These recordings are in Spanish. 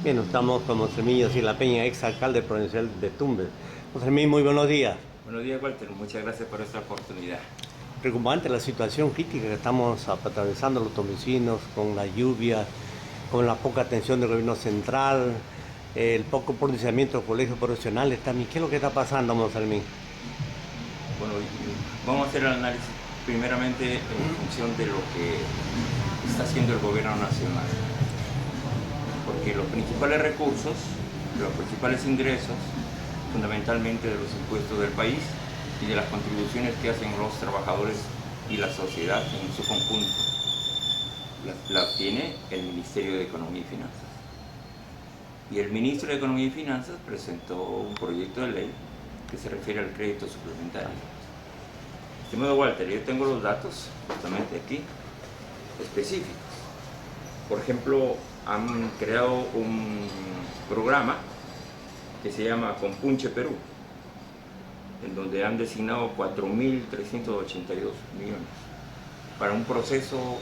Bien, estamos con Monsermillo y La Peña, ex alcalde provincial de Tumbes. Monsermillo, muy buenos días. Buenos días, Walter. Muchas gracias por esta oportunidad. Preocupante la situación crítica que estamos atravesando los tombecinos con la lluvia, con la poca atención del gobierno central, el poco pronunciamiento de los colegios profesionales también. ¿Qué es lo que está pasando, Monsermillo? Bueno, vamos a hacer el análisis primeramente en función de lo que está haciendo el gobierno nacional. Porque los principales recursos, los principales ingresos, fundamentalmente de los impuestos del país y de las contribuciones que hacen los trabajadores y la sociedad en su conjunto, la obtiene el Ministerio de Economía y Finanzas. Y el ministro de Economía y Finanzas presentó un proyecto de ley que se refiere al crédito suplementario. Estimado Walter, yo tengo los datos justamente aquí específicos. Por ejemplo, han creado un programa que se llama Compunche Perú, en donde han designado 4.382 millones para un proceso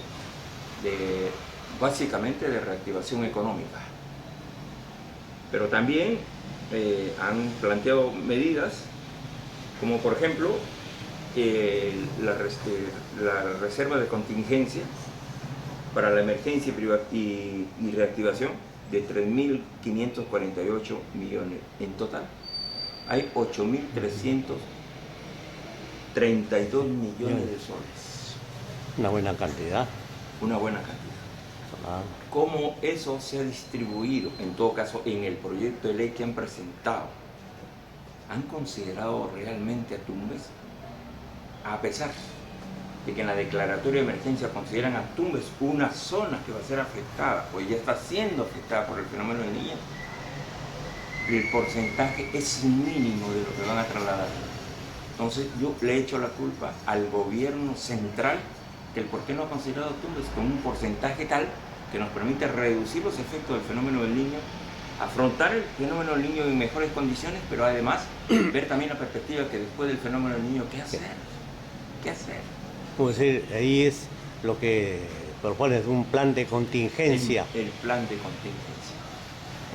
básicamente de reactivación económica. Pero también han planteado medidas como, por ejemplo, la reserva de contingencia para la emergencia y reactivación de 3.548 millones en total. Hay 8.332 millones de soles. Una buena cantidad. Una buena cantidad. Ah, ¿Cómo eso se ha distribuido? En todo caso, en el proyecto de ley que han presentado, ¿han considerado realmente a Tumbes? A pesar de que en la declaratoria de emergencia consideran a Tumbes una zona que va a ser afectada, pues ya está siendo afectada por el fenómeno del Niño, el porcentaje es mínimo de lo que van a trasladar. Entonces yo le echo la culpa al gobierno central, que el por qué no ha considerado a Tumbes con un porcentaje tal que nos permite reducir los efectos del fenómeno del Niño, afrontar el fenómeno del Niño en mejores condiciones, pero además ver también la perspectiva que después del fenómeno del Niño, ¿qué hacer? ¿Qué hacer? como decir, ahí es lo que propone, es un plan de contingencia. El plan de contingencia.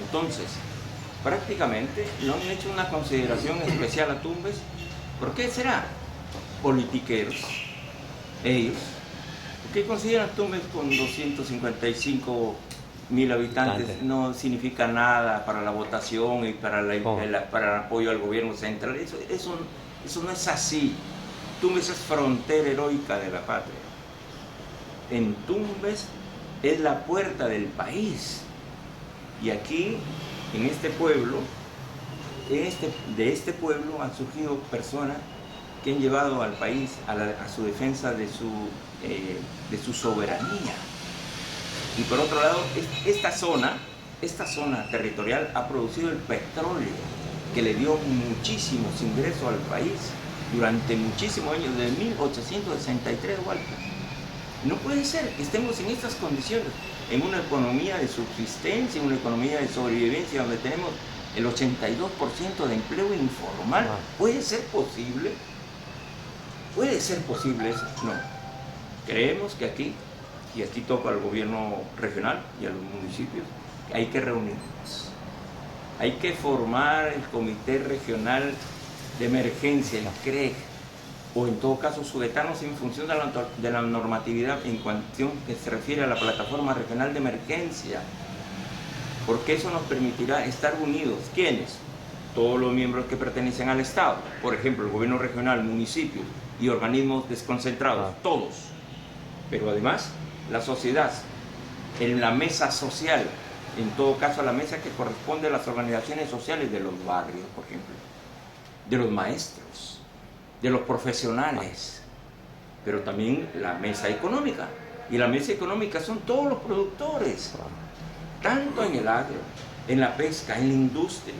Entonces, prácticamente no han hecho una consideración especial a Tumbes. ¿Por qué será? Politiqueros, ellos, ¿qué consideran Tumbes con 255.000 habitantes? No significa nada para la votación y para el apoyo al gobierno central. Eso no es así. Tumbes es frontera heroica de la patria. En Tumbes es la puerta del país. Y aquí, en este pueblo, de este pueblo han surgido personas que han llevado al país a su defensa de su soberanía. Y por otro lado, esta zona territorial ha producido el petróleo que le dio muchísimos ingresos al país durante muchísimos años, desde 1863, Walter. No puede ser que estemos en estas condiciones, en una economía de subsistencia, en una economía de sobrevivencia, donde tenemos el 82% de empleo informal. ¿Puede ser posible? ¿Puede ser posible eso? No. Creemos que aquí, y aquí toca al gobierno regional y a los municipios, hay que reunirnos. Hay que formar el Comité Regional de Emergencia, el CREG, o en todo caso subetanos en función de la normatividad en cuestión que se refiere a la Plataforma Regional de Emergencia, porque eso nos permitirá estar unidos. ¿Quiénes? Todos los miembros que pertenecen al Estado, por ejemplo, el gobierno regional, municipios y organismos desconcentrados, todos. Pero además, la sociedad, en la mesa social, en todo caso la mesa que corresponde a las organizaciones sociales de los barrios, por ejemplo, de los maestros, de los profesionales, pero también la mesa económica. Y la mesa económica son todos los productores, tanto en el agro, en la pesca, en la industria.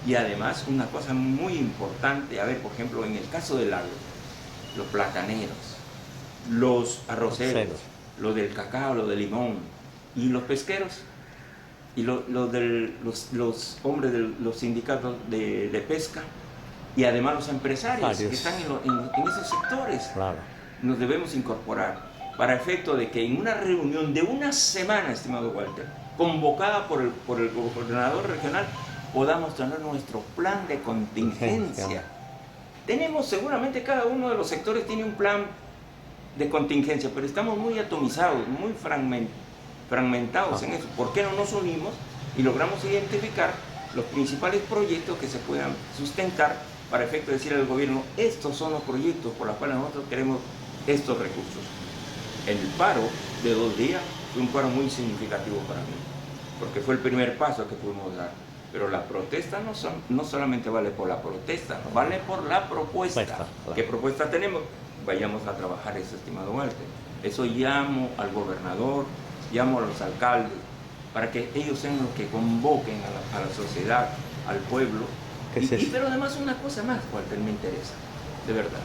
Y además una cosa muy importante, a ver, por ejemplo, en el caso del agro, los plataneros, los arroceros, los del cacao, los del limón, y los pesqueros, y los hombres de los sindicatos de pesca, y además los empresarios que están en esos sectores. Claro. Nos debemos incorporar para efecto de que en una reunión de una semana, estimado Walter, convocada por el gobernador regional, podamos tener nuestro plan de contingencia. Tenemos, seguramente cada uno de los sectores tiene un plan de contingencia, pero estamos muy atomizados, muy fragmentados en eso. ¿Por qué no nos unimos y logramos identificar los principales proyectos que se puedan sustentar para efecto de decir al gobierno, estos son los proyectos por los cuales nosotros queremos estos recursos? El paro de 2 días fue un paro muy significativo para mí, porque fue el primer paso que pudimos dar. Pero la protesta no solamente vale por la protesta, vale por la propuesta. Claro. ¿Qué propuesta tenemos? Vayamos a trabajar eso, estimado Walter. Eso llamo al gobernador, llamo a los alcaldes, para que ellos sean los que convoquen a la sociedad, al pueblo. Pero además una cosa más, Walter, me interesa, de verdad.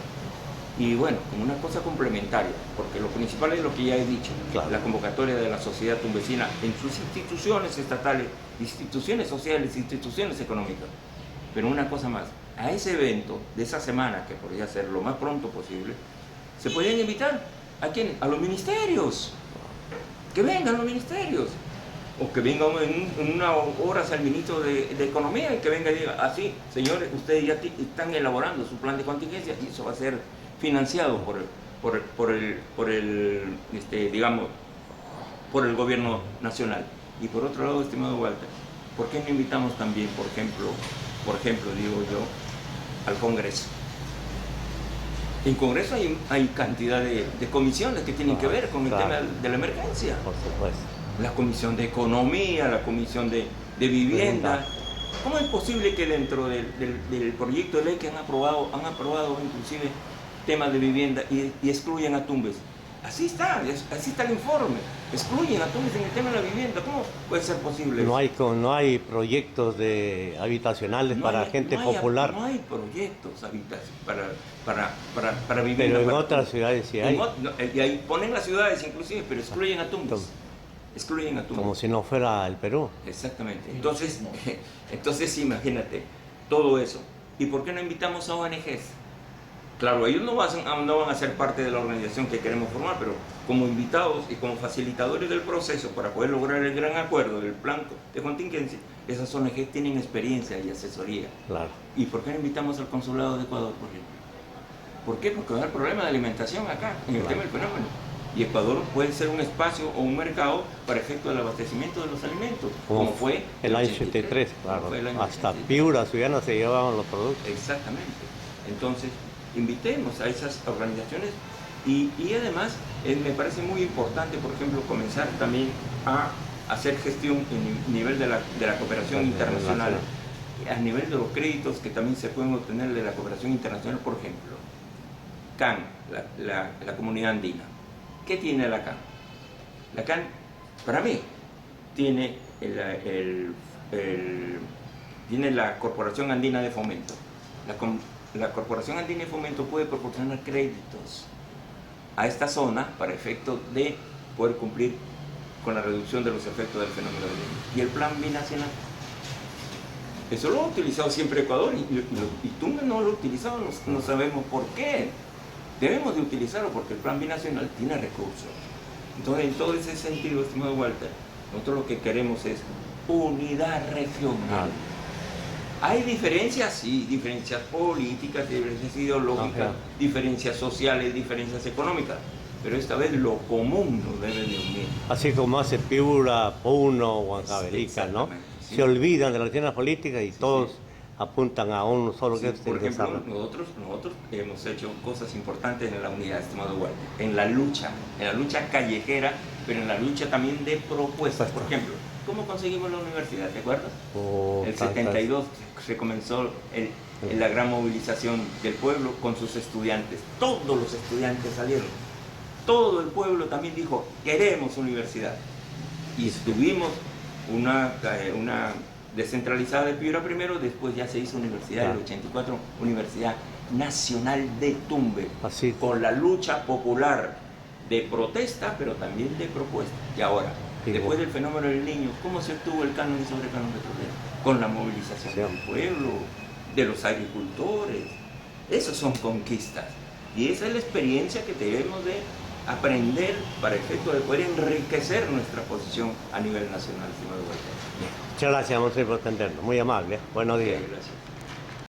Y bueno, como una cosa complementaria, porque lo principal es lo que ya he dicho, claro, la convocatoria de la sociedad tumbesina en sus instituciones estatales, instituciones sociales, instituciones económicas. Pero una cosa más, a ese evento de esa semana, que podría ser lo más pronto posible, se podrían invitar a quién, a los ministerios, que vengan los ministerios, o que venga en una hora el ministro de Economía y que venga y diga, así, señores, ustedes ya están elaborando su plan de contingencia y eso va a ser financiado por el gobierno nacional. Y por otro lado, estimado Walter, ¿por qué no invitamos también, por ejemplo, digo yo, al Congreso? En Congreso hay cantidad de comisiones que tienen que ver con el tema de la emergencia. Por supuesto. La Comisión de Economía, la Comisión de Vivienda. ¿Cómo es posible que dentro del proyecto de ley que han aprobado inclusive temas de vivienda y excluyen a Tumbes? Así está el informe. Excluyen a Tumbes en el tema de la vivienda. ¿Cómo puede ser posible eso? No hay proyectos habitacionales para gente popular. No hay proyectos para vivienda. Pero en otras ciudades sí hay. Y ahí ponen las ciudades inclusive, pero excluyen a Tumbes. Como si no fuera el Perú. Exactamente. Entonces imagínate todo eso. ¿Y por qué no invitamos a ONGs? Claro, ellos no van a ser parte de la organización que queremos formar, pero como invitados y como facilitadores del proceso para poder lograr el gran acuerdo del plan de contingencia, esas ONGs tienen experiencia y asesoría. Claro. ¿Y por qué no invitamos al Consulado de Ecuador, por ejemplo? ¿Por qué? Porque va a haber problema de alimentación acá, en el tema del fenómeno. Y Ecuador puede ser un espacio o un mercado para efecto del abastecimiento de los alimentos, como fue el año 83, claro. Hasta Piura, Suyana se llevaban los productos. Exactamente. Entonces, invitemos a esas organizaciones y además me parece muy importante, por ejemplo, comenzar también a hacer gestión en nivel de la cooperación internacional, a nivel de los créditos que también se pueden obtener de la cooperación internacional. Por ejemplo, CAN, la comunidad andina. ¿Qué tiene la CAN? La CAN, para mí, tiene tiene la Corporación Andina de Fomento. La Corporación Andina de Fomento puede proporcionar créditos a esta zona para efecto de poder cumplir con la reducción de los efectos del fenómeno del niño. Y el plan binacional, eso lo ha utilizado siempre Ecuador y Tumbes no lo ha utilizado, no sabemos por qué. Debemos de utilizarlo porque el plan binacional tiene recursos. Entonces, en todo ese sentido, estimado Walter, nosotros lo que queremos es unidad regional. Hay diferencias, sí, diferencias políticas, diferencias ideológicas, diferencias sociales, diferencias económicas, pero esta vez lo común nos debe de unir. Así como hace Piura, Puno, Huancavelica, ¿no? Sí. Se olvidan de las tiendas políticas y todos apuntan a un solo que por ejemplo, nosotros hemos hecho cosas importantes en la unidad, estimado Walter, en la lucha callejera, pero en la lucha también de propuestas. Por ejemplo, ¿cómo conseguimos la universidad? ¿Te acuerdas? El 72 se comenzó la gran movilización del pueblo con sus estudiantes. Todos los estudiantes salieron. Todo el pueblo también dijo, queremos universidad. Y tuvimos una descentralizada de Piura primero, después ya se hizo universidad, en el 84, Universidad Nacional de Tumbes, con la lucha popular de protesta, pero también de propuesta. Y ahora, después del fenómeno del niño, ¿cómo se obtuvo el canon y sobrecanon petrolero? Con la movilización del pueblo, de los agricultores. Esas son conquistas. Y esa es la experiencia que debemos de aprender para efecto de poder enriquecer nuestra posición a nivel nacional, estimado Walter. Muchas gracias, Monseñor, por atendernos. Muy amable. Buenos días. Gracias.